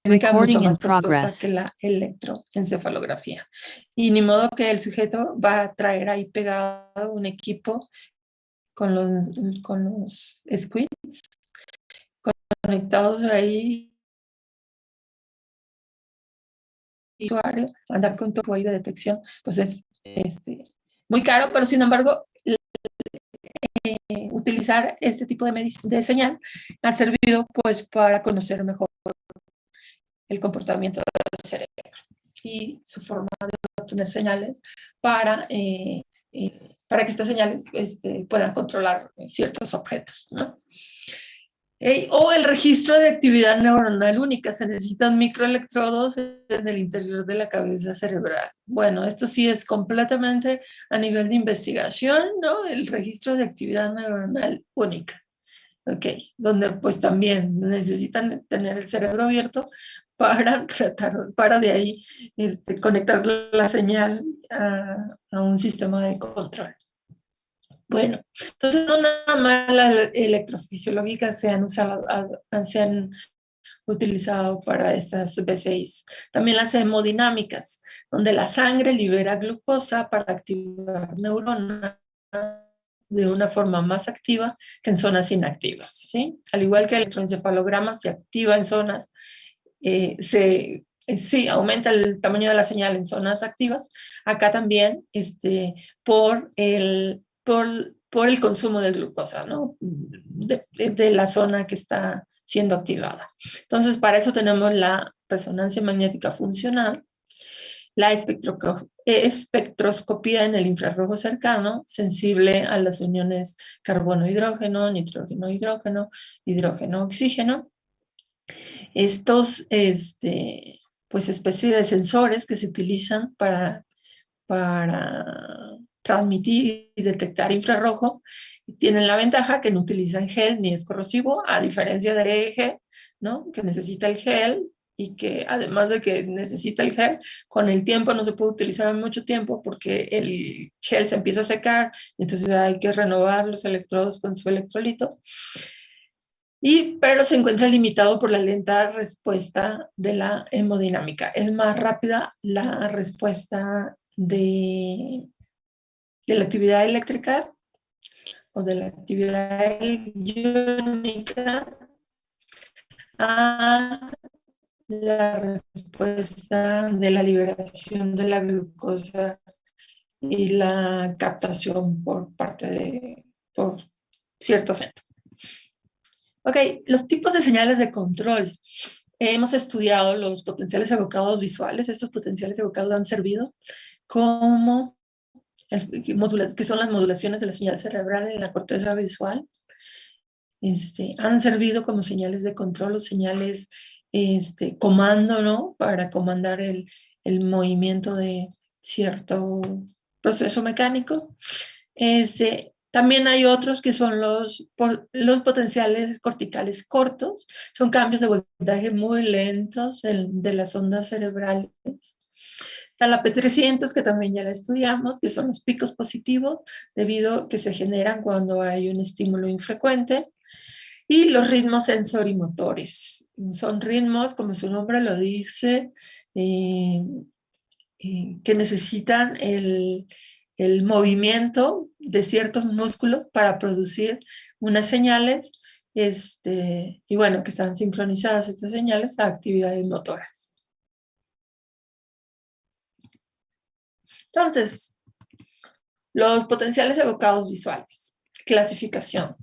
médica mucho Recording in más costosa progress. que la electroencefalografía. Y ni modo que el sujeto va a traer ahí pegado un equipo con los squids conectados ahí, y andar con tu ahí de detección, pues es muy caro, pero sin embargo, utilizar este tipo de señal ha servido pues para conocer mejor el comportamiento del cerebro y su forma de obtener señales para que estas señales puedan controlar ciertos objetos, ¿no? O el registro de actividad neuronal única. Se necesitan microelectrodos en el interior de la cabeza cerebral. Bueno, esto sí es completamente a nivel de investigación, ¿no? El registro de actividad neuronal única. Ok, donde pues también necesitan tener el cerebro abierto para tratar, para de ahí conectar la señal a un sistema de control. Bueno, entonces no nada más las electrofisiológicas se han utilizado para estas BCIs. También las hemodinámicas, donde la sangre libera glucosa para activar neuronas de una forma más activa que en zonas inactivas, ¿sí? Al igual que el electroencefalograma se activa en zonas, sí, aumenta el tamaño de la señal en zonas activas, acá también por el consumo de glucosa, ¿no? De la zona que está siendo activada. Entonces, para eso tenemos la resonancia magnética funcional, la espectroscopía en el infrarrojo cercano, sensible a las uniones carbono-hidrógeno, nitrógeno-hidrógeno, hidrógeno-oxígeno. Estos, pues, especies de sensores que se utilizan para transmitir y detectar infrarrojo, tienen la ventaja que no utilizan gel ni es corrosivo, a diferencia del EEG, ¿no? Que necesita el gel y que además de que necesita el gel, con el tiempo no se puede utilizar mucho tiempo porque el gel se empieza a secar, entonces hay que renovar los electrodos con su electrolito. Pero se encuentra limitado por la lenta respuesta de la hemodinámica. Es más rápida la respuesta de la actividad eléctrica o de la actividad iónica a la respuesta de la liberación de la glucosa y la captación por ciertos centros. Ok, los tipos de señales de control. Hemos estudiado los potenciales evocados visuales. Estos potenciales evocados han servido como que son las modulaciones de la señal cerebral en la corteza visual. Han servido como señales de control o señales comando, ¿no? Para comandar el movimiento de cierto proceso mecánico. También hay otros que son los potenciales corticales cortos. Son cambios de voltaje muy lentos de las ondas cerebrales. Está la P300, que también ya la estudiamos, que son los picos positivos, debido a que se generan cuando hay un estímulo infrecuente. Y los ritmos sensorimotores. Son ritmos, como su nombre lo dice, que necesitan el movimiento de ciertos músculos para producir unas señales, y bueno, que están sincronizadas estas señales a actividades motoras. Entonces, los potenciales evocados visuales. Clasificación.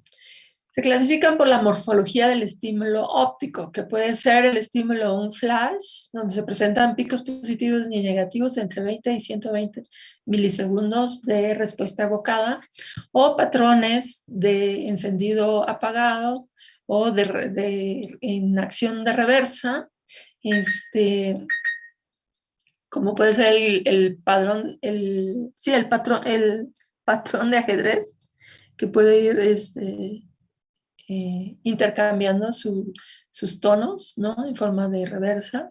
Se clasifican por la morfología del estímulo óptico, que puede ser el estímulo un flash, donde se presentan picos positivos y negativos entre 20 y 120 milisegundos de respuesta evocada, o patrones de encendido apagado o en acción de reversa, como puede ser el patrón de ajedrez, que puede ir intercambiando sus tonos, ¿no? En forma de reversa.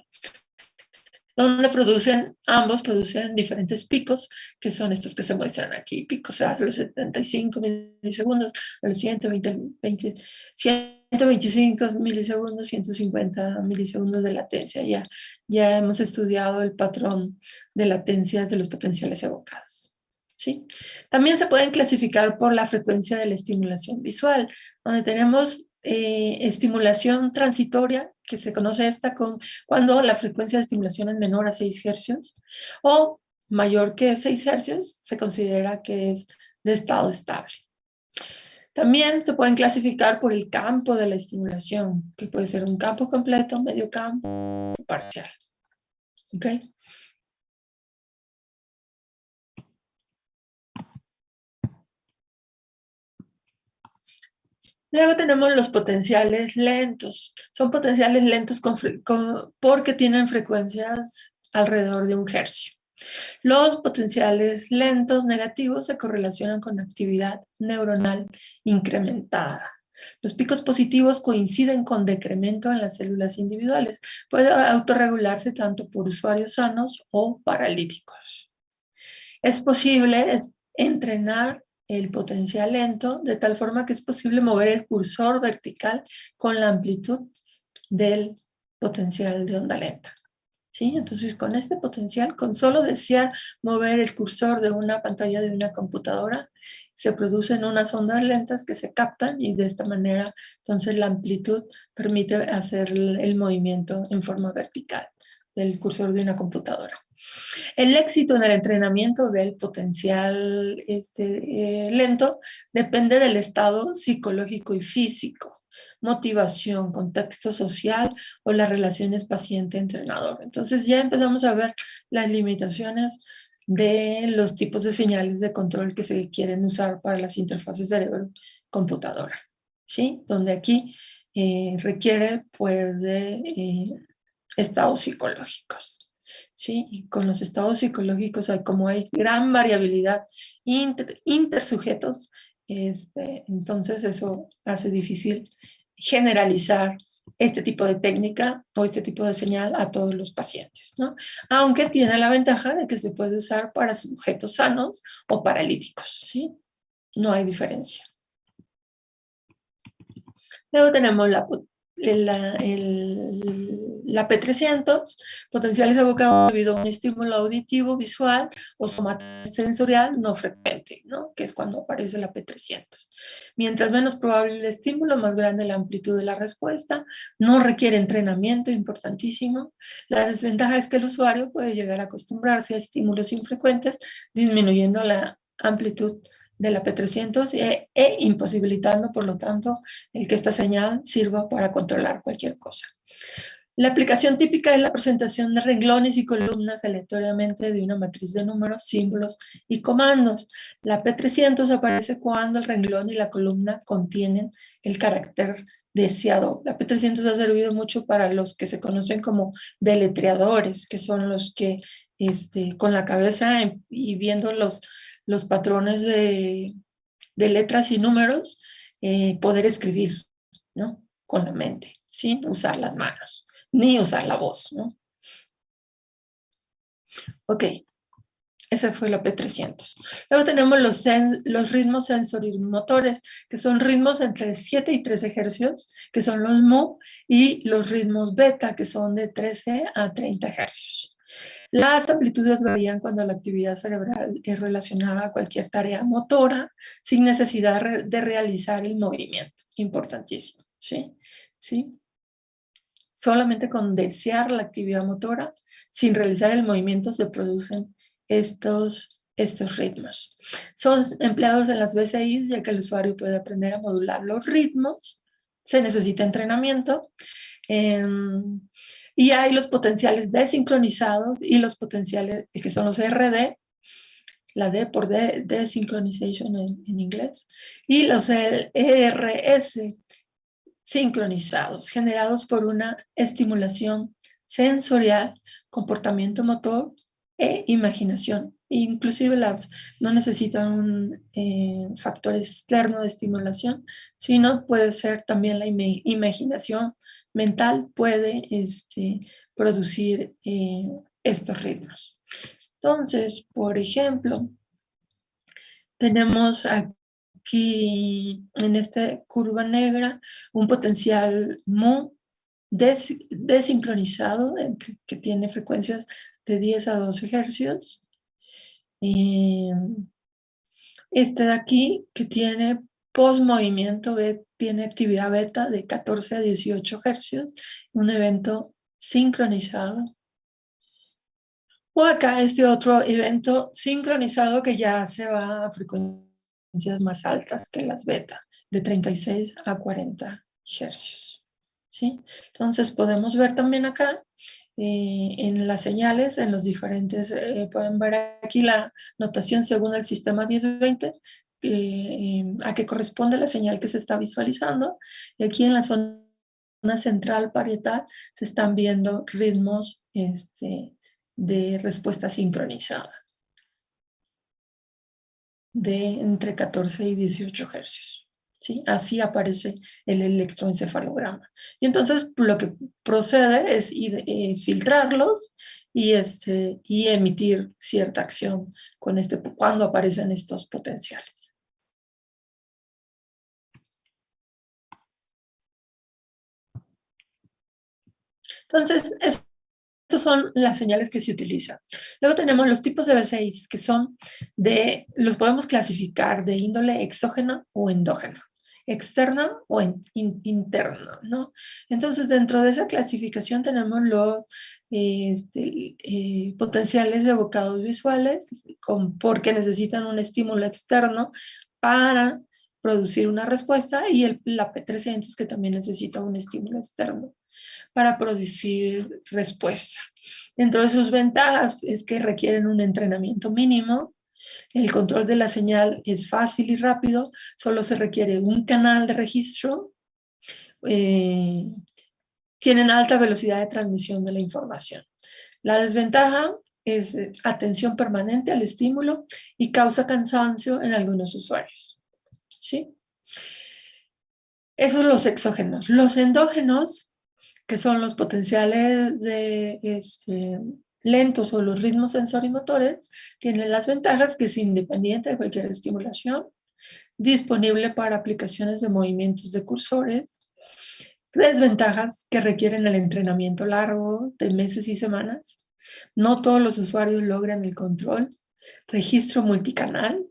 donde ambos producen diferentes picos, que son estos que se muestran aquí, picos a los 75 milisegundos, a los 125 milisegundos, 150 milisegundos de latencia. Ya hemos estudiado el patrón de latencias de los potenciales evocados. ¿Sí? También se pueden clasificar por la frecuencia de la estimulación visual, donde tenemos estimulación transitoria, que se conoce cuando la frecuencia de estimulación es menor a 6 hercios, o mayor que 6 hercios, se considera que es de estado estable. También se pueden clasificar por el campo de la estimulación, que puede ser un campo completo, medio campo o parcial. ¿Ok? Luego tenemos los potenciales lentos. Son potenciales lentos porque tienen frecuencias alrededor de 1 hercio. Los potenciales lentos negativos se correlacionan con actividad neuronal incrementada. Los picos positivos coinciden con decremento en las células individuales. Puede autorregularse tanto por usuarios sanos o paralíticos. Es posible entrenar el potencial lento de tal forma que es posible mover el cursor vertical con la amplitud del potencial de onda lenta. ¿Sí? Entonces, con este potencial, con solo desear mover el cursor de una pantalla de una computadora, se producen unas ondas lentas que se captan y de esta manera, entonces la amplitud permite hacer el movimiento en forma vertical del cursor de una computadora. El éxito en el entrenamiento del potencial lento depende del estado psicológico y físico, motivación, contexto social o las relaciones paciente-entrenador. Entonces ya empezamos a ver las limitaciones de los tipos de señales de control que se quieren usar para las interfaces cerebro-computadora, ¿sí? Donde aquí requiere pues de estados psicológicos. ¿Sí? Y con los estados psicológicos, como hay gran variabilidad intersujetos, entonces eso hace difícil generalizar este tipo de técnica o este tipo de señal a todos los pacientes, ¿no? Aunque tiene la ventaja de que se puede usar para sujetos sanos o paralíticos, ¿sí? No hay diferencia. Luego tenemos la P300, potenciales evocados debido a un estímulo auditivo, visual o somatosensorial no frecuente, ¿no? Que es cuando aparece la P300. Mientras menos probable el estímulo, más grande la amplitud de la respuesta. No requiere entrenamiento, importantísimo. La desventaja es que el usuario puede llegar a acostumbrarse a estímulos infrecuentes, disminuyendo la amplitud de la P300 e imposibilitando, por lo tanto, el que esta señal sirva para controlar cualquier cosa. La aplicación típica es la presentación de renglones y columnas aleatoriamente de una matriz de números, símbolos y comandos. La P300 aparece cuando el renglón y la columna contienen el carácter deseado. La P300 ha servido mucho para los que se conocen como deletreadores, que son los que con la cabeza y viendo los patrones de letras y números, poder escribir, ¿no? Con la mente, sin usar las manos, ni usar la voz, ¿no? Ok, ese fue la P300. Luego tenemos los ritmos sensorimotores, que son ritmos entre 7 y 13 hercios, que son los mu, y los ritmos beta, que son de 13 a 30 hercios. Las amplitudes varían cuando la actividad cerebral es relacionada a cualquier tarea motora sin necesidad de realizar el movimiento. Importantísimo, ¿sí? ¿Sí? Solamente con desear la actividad motora, sin realizar el movimiento, se producen estos ritmos. Son empleados en las BCIs, ya que el usuario puede aprender a modular los ritmos. Se necesita entrenamiento. Y hay los potenciales desincronizados y los potenciales que son los RD, la D por desynchronization en inglés, y los ERS sincronizados, generados por una estimulación sensorial, comportamiento motor e imaginación. Inclusive no necesitan un factor externo de estimulación, sino puede ser también la imaginación mental, puede producir estos ritmos. Entonces, por ejemplo, tenemos aquí en esta curva negra un potencial mu desincronizado que tiene frecuencias de 10 a 12 hercios. Este de aquí que tiene post-movimiento, tiene actividad beta de 14 a 18 hercios, un evento sincronizado. O acá este otro evento sincronizado que ya se va a frecuencias más altas que las beta, de 36 a 40 hercios. ¿Sí? Entonces podemos ver también acá en las señales, en los diferentes, pueden ver aquí la notación según el sistema 1020, a qué corresponde la señal que se está visualizando. Y aquí en la zona central parietal se están viendo ritmos de respuesta sincronizada de entre 14 y 18 hercios. ¿Sí? Así aparece el electroencefalograma. Y entonces lo que procede es filtrarlos y emitir cierta acción con cuando aparecen estos potenciales. Entonces, estas son las señales que se utilizan. Luego tenemos los tipos de B6, que son los podemos clasificar de índole exógena o endógena, externa o interna, ¿no? Entonces, dentro de esa clasificación tenemos los potenciales evocados visuales, porque necesitan un estímulo externo para producir una respuesta, y la P300, que también necesita un estímulo externo para producir respuesta. Dentro de sus ventajas es que requieren un entrenamiento mínimo, el control de la señal es fácil y rápido, solo se requiere un canal de registro, tienen alta velocidad de transmisión de la información. La desventaja es atención permanente al estímulo y causa cansancio en algunos usuarios. ¿Sí? Esos son los exógenos. Los endógenos, que son los potenciales lentos o los ritmos sensorimotores, tienen las ventajas que es independiente de cualquier estimulación, disponible para aplicaciones de movimientos de cursores, desventajas que requieren el entrenamiento largo de meses y semanas, no todos los usuarios logran el control, registro multicanal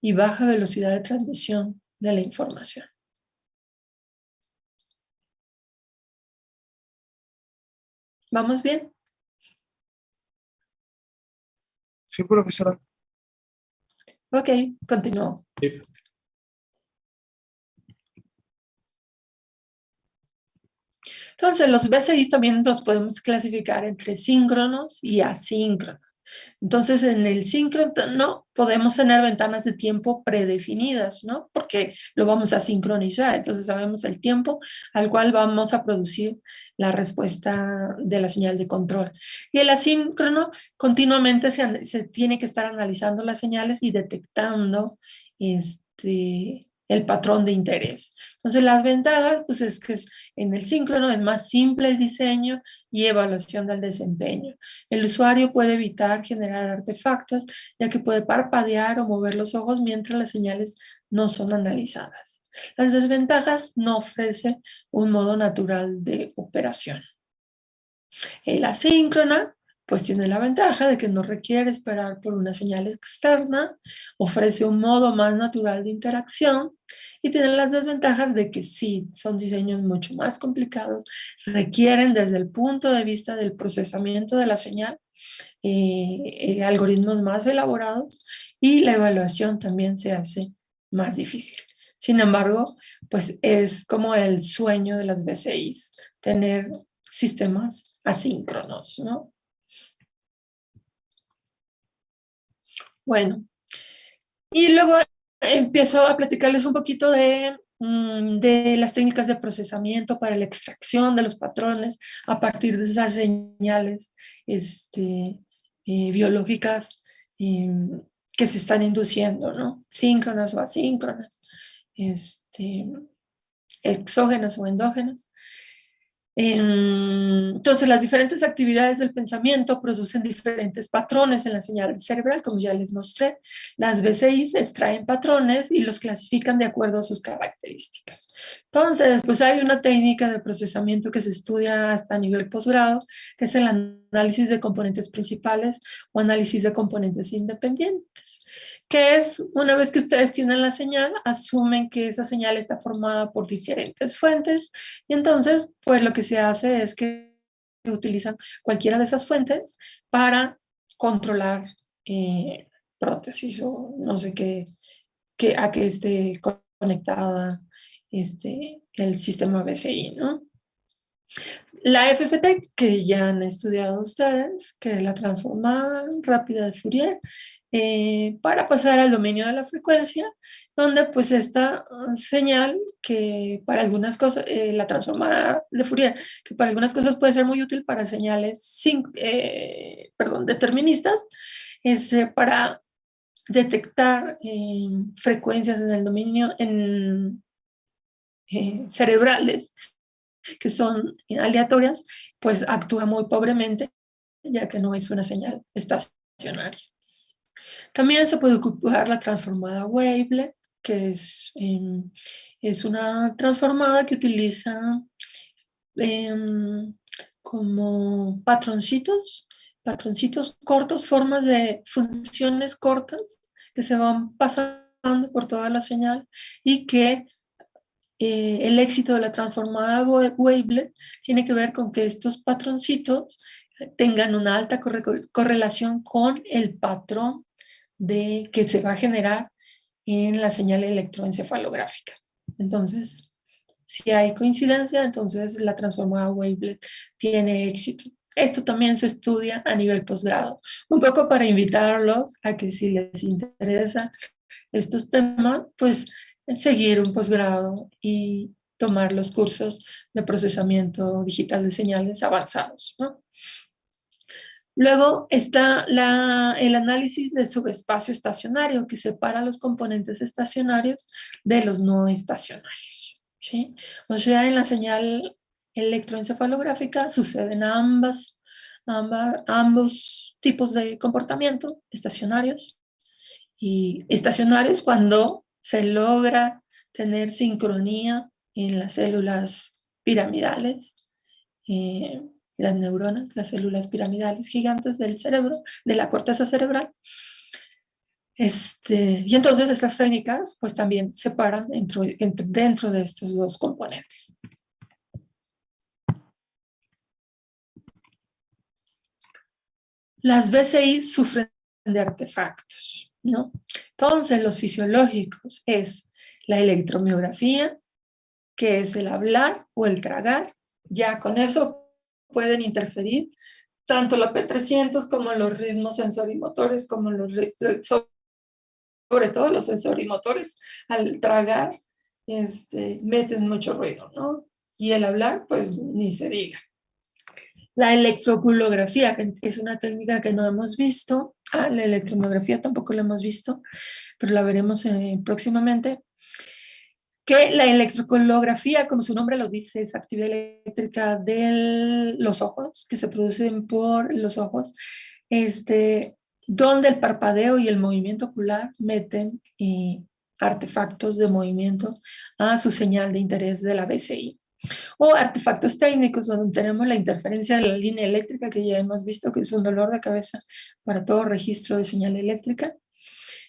y baja velocidad de transmisión de la información. ¿Vamos bien? Sí, profesora. Ok, continúo. Sí. Entonces, los BCIs también los podemos clasificar entre síncronos y asíncronos. Entonces, en el síncrono podemos tener ventanas de tiempo predefinidas, ¿no? Porque lo vamos a sincronizar. Entonces, sabemos el tiempo al cual vamos a producir la respuesta de la señal de control. Y el asíncrono, continuamente se tiene que estar analizando las señales y detectando el patrón de interés. Entonces, las ventajas, pues es que en el síncrono es más simple el diseño y evaluación del desempeño. El usuario puede evitar generar artefactos, ya que puede parpadear o mover los ojos mientras las señales no son analizadas. Las desventajas: no ofrece un modo natural de operación. El asíncrona, pues tiene la ventaja de que no requiere esperar por una señal externa, ofrece un modo más natural de interacción, y tiene las desventajas de que sí, son diseños mucho más complicados, requieren desde el punto de vista del procesamiento de la señal, algoritmos más elaborados, y la evaluación también se hace más difícil. Sin embargo, pues es como el sueño de las BCIs, tener sistemas asíncronos, ¿no? Bueno, y luego empiezo a platicarles un poquito de las técnicas de procesamiento para la extracción de los patrones a partir de esas señales biológicas que se están induciendo, ¿no? Síncronas o asíncronas, exógenas o endógenas. Entonces, las diferentes actividades del pensamiento producen diferentes patrones en la señal cerebral, como ya les mostré. Las BCIs extraen patrones y los clasifican de acuerdo a sus características. Entonces, pues hay una técnica de procesamiento que se estudia hasta a nivel posgrado, que es el análisis de componentes principales o análisis de componentes independientes, que es, una vez que ustedes tienen la señal, asumen que esa señal está formada por diferentes fuentes, y entonces, pues lo que se hace es que utilizan cualquiera de esas fuentes para controlar prótesis o no sé a qué esté conectada el sistema BCI, ¿no? La FFT, que ya han estudiado ustedes, que es la transformada rápida de Fourier, para pasar al dominio de la frecuencia, donde pues esta señal que para algunas cosas, la transformada de Fourier, que para algunas cosas puede ser muy útil para señales deterministas, es para detectar frecuencias en el dominio cerebrales que son aleatorias, pues actúa muy pobremente, ya que no es una señal estacionaria. También se puede ocupar la transformada wavelet, que es una transformada que utiliza como patroncitos cortos, formas de funciones cortas que se van pasando por toda la señal y que el éxito de la transformada wavelet tiene que ver con que estos patroncitos tengan una alta correlación con el patrón que se va a generar en la señal electroencefalográfica. Entonces, si hay coincidencia, entonces la transformada wavelet tiene éxito. Esto también se estudia a nivel posgrado, un poco para invitarlos a que si les interesa estos temas, pues seguir un posgrado y tomar los cursos de procesamiento digital de señales avanzados, ¿no? Luego está el análisis del subespacio estacionario, que separa los componentes estacionarios de los no estacionarios, ¿sí? O sea, en la señal electroencefalográfica suceden ambos tipos de comportamiento, estacionarios y estacionarios cuando se logra tener sincronía en las células piramidales, eh, las neuronas, las células piramidales gigantes del cerebro, de la corteza cerebral. Y entonces estas técnicas pues también separan dentro de estos dos componentes. Las BCI sufren de artefactos, ¿no? Entonces los fisiológicos es la electromiografía, que es el hablar o el tragar. Ya con eso pueden interferir tanto la P300 como los ritmos sensorimotores, como sobre todo los sensorimotores, al tragar, meten mucho ruido, ¿no? Y el hablar, pues ni se diga. La electroculografía, que es una técnica que no hemos visto. La electromiografía tampoco la hemos visto, pero la veremos próximamente. Que la electroculografía, como su nombre lo dice, es actividad eléctrica de los ojos, que se producen por los ojos, donde el parpadeo y el movimiento ocular meten artefactos de movimiento a su señal de interés de la BCI. O artefactos técnicos, donde tenemos la interferencia de la línea eléctrica, que ya hemos visto que es un dolor de cabeza para todo registro de señal eléctrica.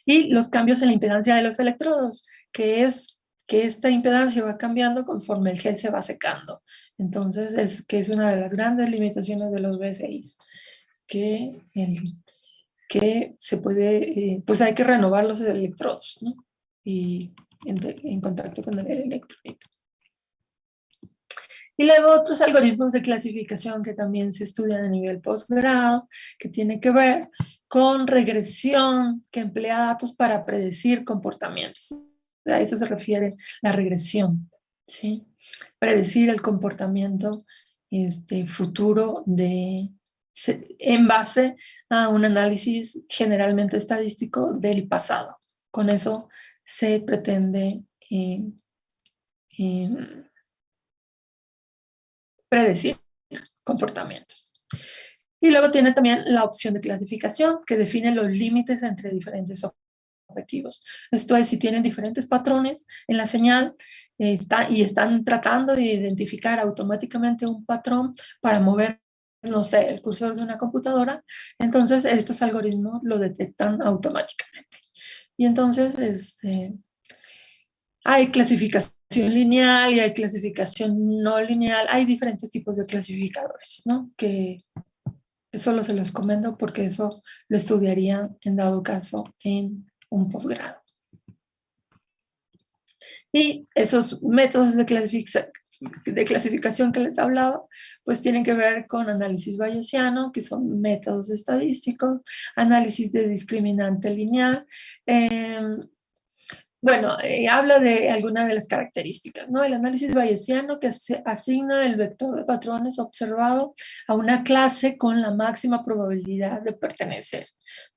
Y los cambios en la impedancia de los electrodos, que es que esta impedancia va cambiando conforme el gel se va secando. Entonces, es una de las grandes limitaciones de los BCIs, que se puede, pues hay que renovar los electrodos, ¿no? Y en contacto con el electrolito. Y luego otros algoritmos de clasificación que también se estudian a nivel posgrado, que tiene que ver con regresión, que emplea datos para predecir comportamientos. A eso se refiere la regresión, ¿sí? Predecir el comportamiento futuro en base a un análisis generalmente estadístico del pasado. Con eso se pretende predecir comportamientos. Y luego tiene también la opción de clasificación, que define los límites entre diferentes objetivos. Esto es, si tienen diferentes patrones en la señal y están tratando de identificar automáticamente un patrón para mover, no sé, el cursor de una computadora, entonces estos algoritmos lo detectan automáticamente. Y entonces hay clasificación lineal y hay clasificación no lineal. Hay diferentes tipos de clasificadores, ¿no? Que solo se los comento porque eso lo estudiaría en dado caso en un posgrado. Y esos métodos de clasificación que les hablaba, pues tienen que ver con análisis bayesiano, que son métodos estadísticos, análisis de discriminante lineal. Bueno, habla de algunas de las características, ¿no? El análisis bayesiano que asigna el vector de patrones observado a una clase con la máxima probabilidad de pertenecer.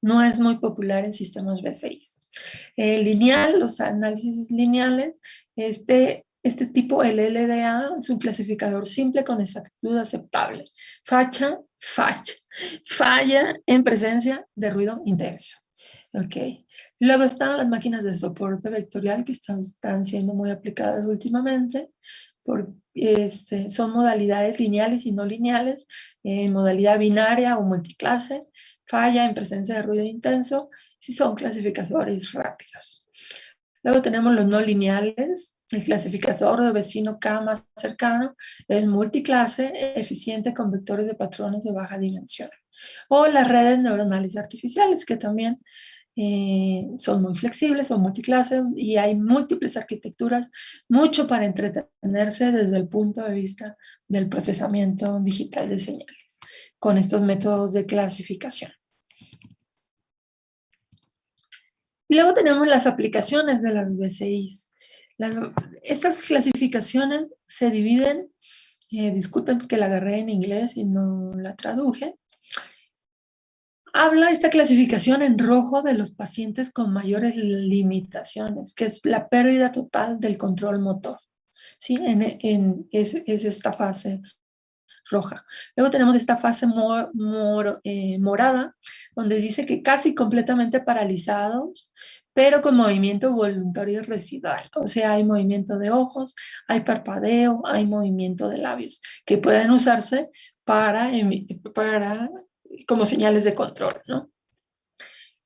No es muy popular en sistemas B6. Lineal, los análisis lineales, este tipo, el LDA, es un clasificador simple con exactitud aceptable. Falla en presencia de ruido intenso. Ok. Luego están las máquinas de soporte vectorial que están siendo muy aplicadas últimamente. Son modalidades lineales y no lineales, modalidad binaria o multiclase, falla en presencia de ruido intenso, si son clasificadores rápidos. Luego tenemos los no lineales, el clasificador de vecino K más cercano, el multiclase eficiente con vectores de patrones de baja dimensión. O las redes neuronales artificiales, que también son muy flexibles, son multiclase y hay múltiples arquitecturas, mucho para entretenerse desde el punto de vista del procesamiento digital de señales con estos métodos de clasificación. Y luego tenemos las aplicaciones de las BCIs. Estas clasificaciones se dividen, disculpen que la agarré en inglés y no la traduje. Habla esta clasificación en rojo de los pacientes con mayores limitaciones, que es la pérdida total del control motor. ¿Sí? Es esta fase roja. Luego tenemos esta fase morada, donde dice que casi completamente paralizados, pero con movimiento voluntario residual. O sea, hay movimiento de ojos, hay parpadeo, hay movimiento de labios, que pueden usarse como señales de control, ¿no?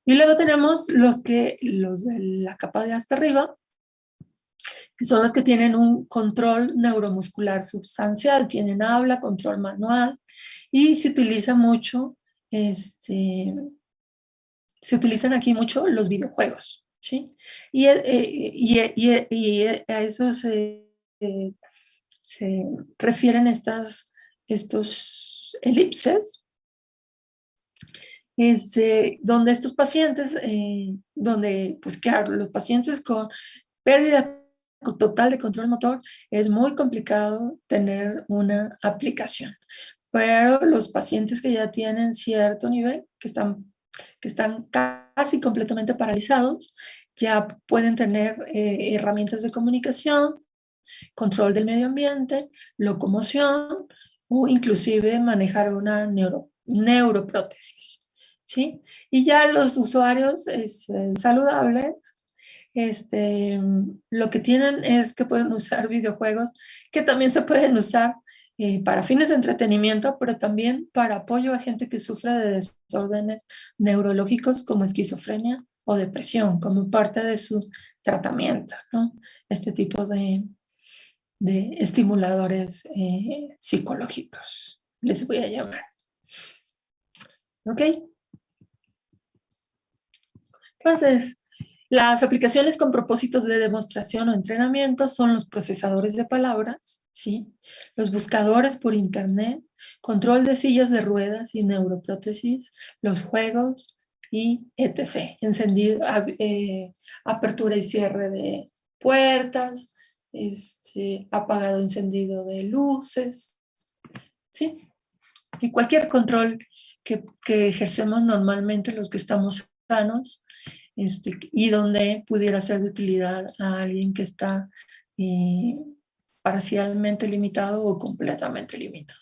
Y luego tenemos los de la capa de hasta arriba, que son los que tienen un control neuromuscular sustancial, tienen habla, control manual, y se utiliza mucho, se utilizan aquí mucho los videojuegos, ¿sí? Y a eso se refieren estos elipses, donde estos pacientes, donde, pues claro, los pacientes con pérdida total de control motor, es muy complicado tener una aplicación. Pero los pacientes que ya tienen cierto nivel, que están casi completamente paralizados, ya pueden tener herramientas de comunicación, control del medio ambiente, locomoción o inclusive manejar una neuroprótesis. ¿Sí? Y ya los usuarios saludables, lo que tienen es que pueden usar videojuegos que también se pueden usar para fines de entretenimiento, pero también para apoyo a gente que sufre de desórdenes neurológicos como esquizofrenia o depresión, como parte de su tratamiento, ¿no? Este tipo de estimuladores psicológicos, les voy a llamar. ¿Ok? Entonces, las aplicaciones con propósitos de demostración o entrenamiento son los procesadores de palabras, ¿sí? Los buscadores por internet, control de sillas de ruedas y neuroprótesis, los juegos y etc. Encendido, apertura y cierre de puertas, apagado, encendido de luces, ¿sí? Y cualquier control que ejercemos normalmente los que estamos sanos, y donde pudiera ser de utilidad a alguien que está parcialmente limitado o completamente limitado.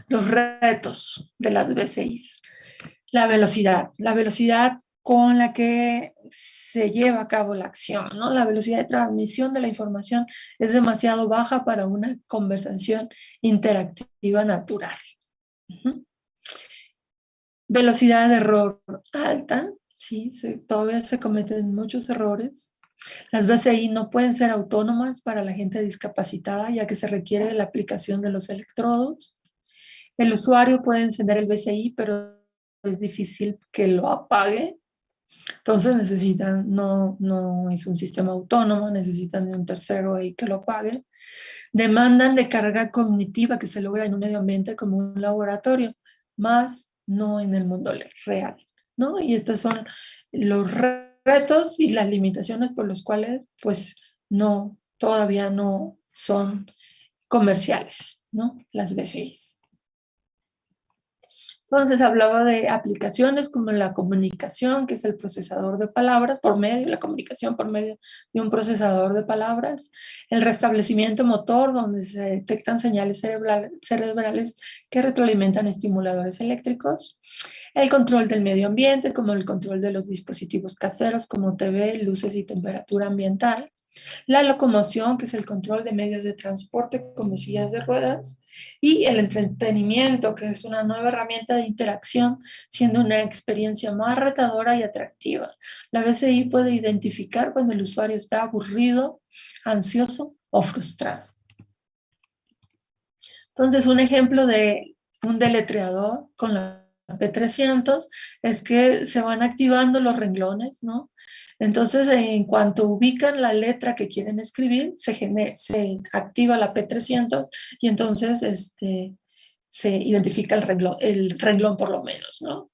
Los retos de las BCIs. La velocidad con la que se lleva a cabo la acción, ¿no? La velocidad de transmisión de la información es demasiado baja para una conversación interactiva natural. Velocidad de error alta, ¿sí? Todavía se cometen muchos errores. Las BCI no pueden ser autónomas para la gente discapacitada, ya que se requiere de la aplicación de los electrodos. El usuario puede encender el BCI, pero es difícil que lo apague. Entonces necesitan, no es un sistema autónomo, necesitan de un tercero ahí que lo apague. Demandan de carga cognitiva que se logra en un medio ambiente como un laboratorio, más no en el mundo real, ¿no? Y estos son los retos y las limitaciones por los cuales, pues, todavía no son comerciales, ¿no? Las BCIs. Entonces hablaba de aplicaciones como la comunicación, que es el procesador de palabras la comunicación por medio de un procesador de palabras, el restablecimiento motor, donde se detectan señales cerebrales que retroalimentan estimuladores eléctricos, el control del medio ambiente, como el control de los dispositivos caseros, como TV, luces y temperatura ambiental, la locomoción, que es el control de medios de transporte como sillas de ruedas, y el entretenimiento, que es una nueva herramienta de interacción, siendo una experiencia más retadora y atractiva. La BCI puede identificar cuando el usuario está aburrido, ansioso o frustrado. Entonces, un ejemplo de un deletreador con la P300 es que se van activando los renglones, ¿no? Entonces, en cuanto ubican la letra que quieren escribir, se activa la P300 y entonces se identifica el renglón por lo menos, ¿no?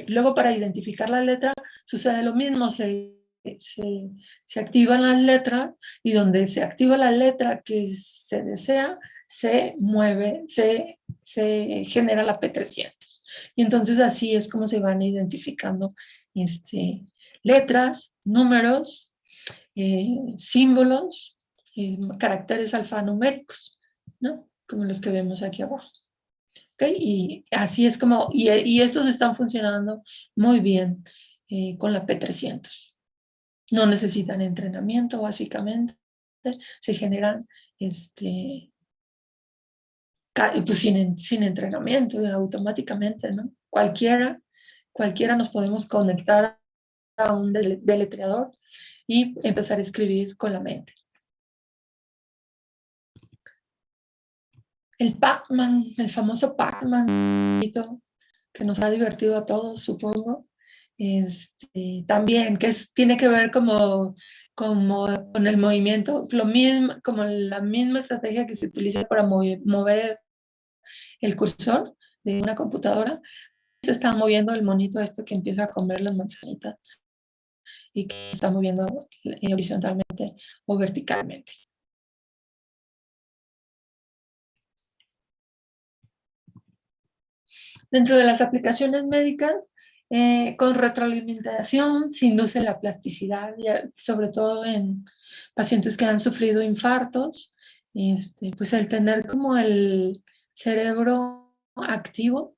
Luego, para identificar la letra, sucede lo mismo, se activan las letras y donde se activa la letra que se desea, se mueve, se genera la P300. Y entonces así es como se van identificando letras, números, símbolos, caracteres alfanuméricos, ¿no? Como los que vemos aquí abajo. ¿Okay? Y así es como, y estos están funcionando muy bien con la P300. No necesitan entrenamiento, básicamente. Se generan pues sin entrenamiento, automáticamente, ¿no? Cualquiera nos podemos conectar a un deletreador y empezar a escribir con la mente. El Pac-Man, el famoso Pac-Man, que nos ha divertido a todos, supongo. También, tiene que ver como con el movimiento, lo mismo, como la misma estrategia que se utiliza para mover el cursor de una computadora. Se está moviendo el monito que empieza a comer las manzanitas y que se está moviendo horizontalmente o verticalmente. Dentro de las aplicaciones médicas, con retroalimentación se induce la plasticidad, sobre todo en pacientes que han sufrido infartos, pues el tener como el cerebro activo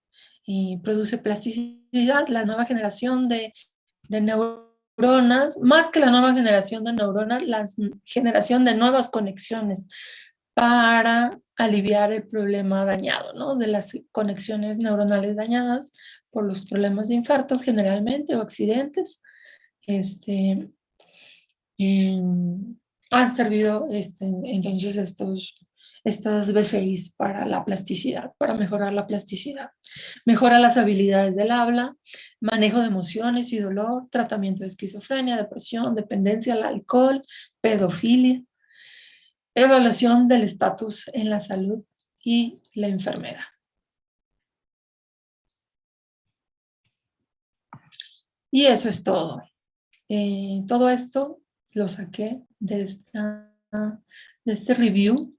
produce plasticidad, la nueva generación de neuronas, más que la nueva generación de neuronas, la generación de nuevas conexiones para aliviar el problema dañado, ¿no? De las conexiones neuronales dañadas por los problemas de infartos generalmente o accidentes. Han servido entonces estas BCIs para la plasticidad, para mejorar la plasticidad. Mejora las habilidades del habla, manejo de emociones y dolor, tratamiento de esquizofrenia, depresión, dependencia al alcohol, pedofilia, evaluación del estatus en la salud y la enfermedad. Y eso es todo. Todo esto lo saqué de este review,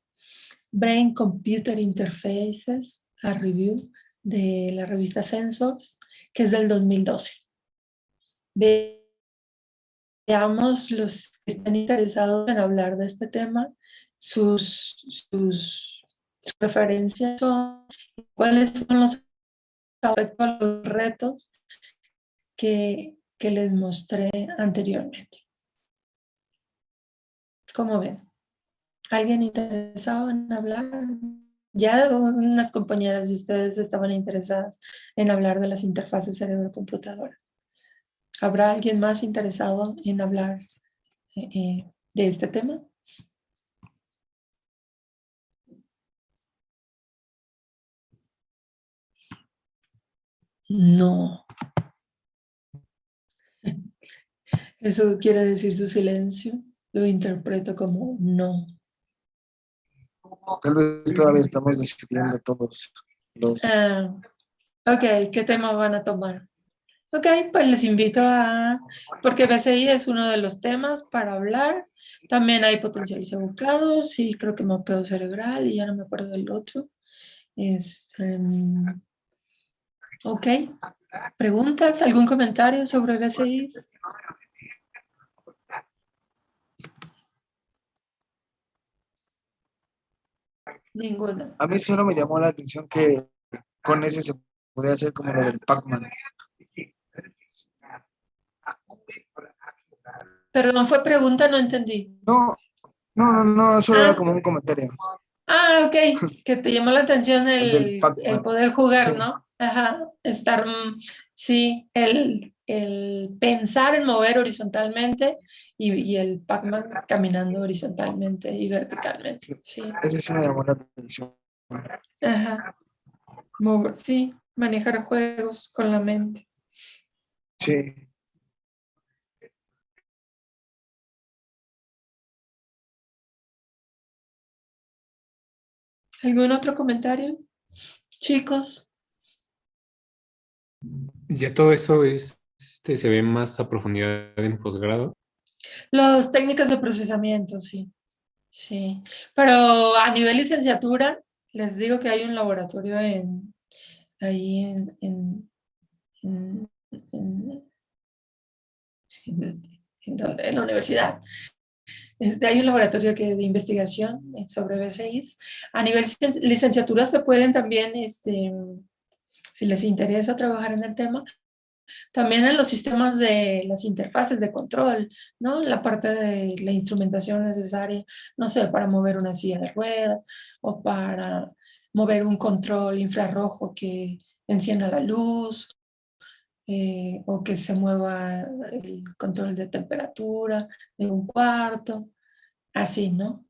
Brain Computer Interfaces, a review de la revista Sensors, que es del 2012. veamos los que están interesados en hablar de este tema, sus preferencias son, cuáles son los aspectos, los retos que les mostré anteriormente. ¿Cómo ven? ¿Alguien interesado en hablar? Ya unas compañeras de ustedes estaban interesadas en hablar de las interfaces cerebro-computadora. ¿Habrá alguien más interesado en hablar de este tema? No. Eso quiere decir su silencio. Lo interpreto como no. Tal vez todavía estamos decidiendo todos los... Ah, ok, ¿qué tema van a tomar? Ok, pues les invito a, porque BCI es uno de los temas para hablar. También hay potenciales evocados y creo que mapeo cerebral y ya no me acuerdo del otro. Ok, ¿preguntas? ¿Algún comentario sobre BCI? Ninguno. A mí solo me llamó la atención que con ese se podía hacer como lo del Pac-Man. Perdón, fue pregunta, no entendí. No, solo era Ah, como un comentario. ok, que te llamó la atención El del el Pac-Man. poder Sí, jugar, ¿no? Ajá, estar, sí, el pensar en mover horizontalmente y el Pac-Man caminando horizontalmente y verticalmente, sí. ese sí me llamó la atención. Ajá, sí, manejar juegos con la mente. Sí. ¿Algún otro comentario? Chicos, Ya todo eso se ve más a profundidad en posgrado. las técnicas de procesamiento, sí. Sí, pero a nivel licenciatura, les digo que hay un laboratorio ahí en, en- en la universidad. Hay un laboratorio de investigación sobre BCIs. A nivel licenciatura se pueden también, si les interesa trabajar en el tema, también en los sistemas de las interfaces de control, ¿no? La parte de la instrumentación necesaria, no sé, para mover una silla de ruedas o para mover un control infrarrojo que encienda la luz o que se mueva el control de temperatura de un cuarto, así, ¿no?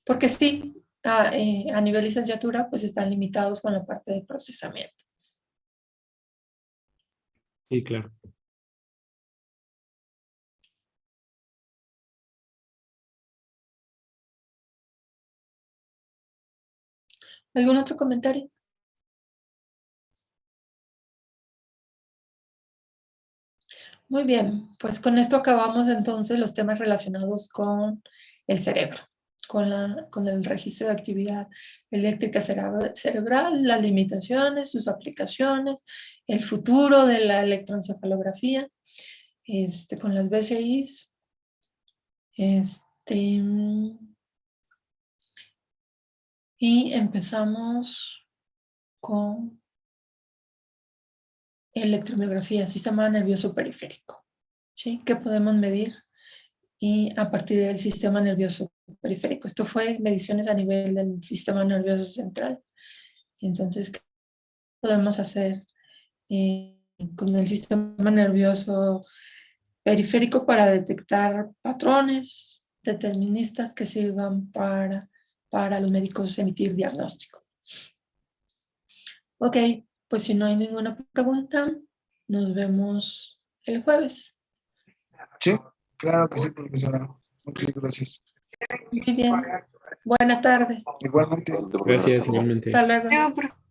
Porque sí, a nivel licenciatura, pues están limitados con la parte de procesamiento. Sí, claro. ¿Algún otro comentario? Muy bien, pues con esto acabamos entonces los temas relacionados con el cerebro, con el registro de actividad eléctrica cerebral, las limitaciones, sus aplicaciones, el futuro de la electroencefalografía, con las BCIs, y empezamos con electromiografía, sistema nervioso periférico, ¿sí? ¿Qué podemos medir? Y a partir del sistema nervioso periférico. Esto fue mediciones a nivel del sistema nervioso central. Entonces, ¿qué podemos hacer con el sistema nervioso periférico para detectar patrones deterministas que sirvan para los médicos emitir diagnóstico? Ok, pues si no hay ninguna pregunta, nos vemos el jueves. Sí, claro que sí, profesora. Muchas gracias. Muy bien. Buena tarde. Igualmente. Gracias, igualmente. Hasta luego.